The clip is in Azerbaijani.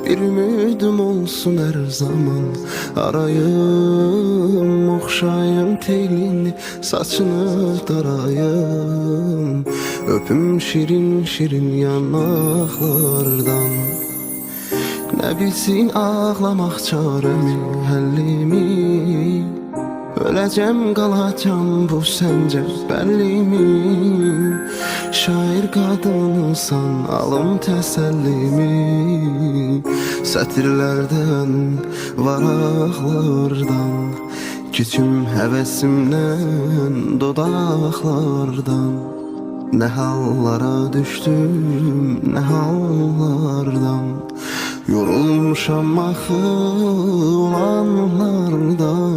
Bir ümidim olsun her zaman. Arayım, okşayım telini, saçını darayım. Öpüm şirin şirin yanaklardan. Ne bilsin ağlamak çaremi, həllimi. Öləcəm qalacam bu səncə bəllimi. Şair qadınsan alım təsəllimi. Sətirlərdən, varaqlardan, keçim həvəsimdən, dodaqlardan. Ne hallara düştüm, ne hallardan. Yorulmuşam axı olanlardan.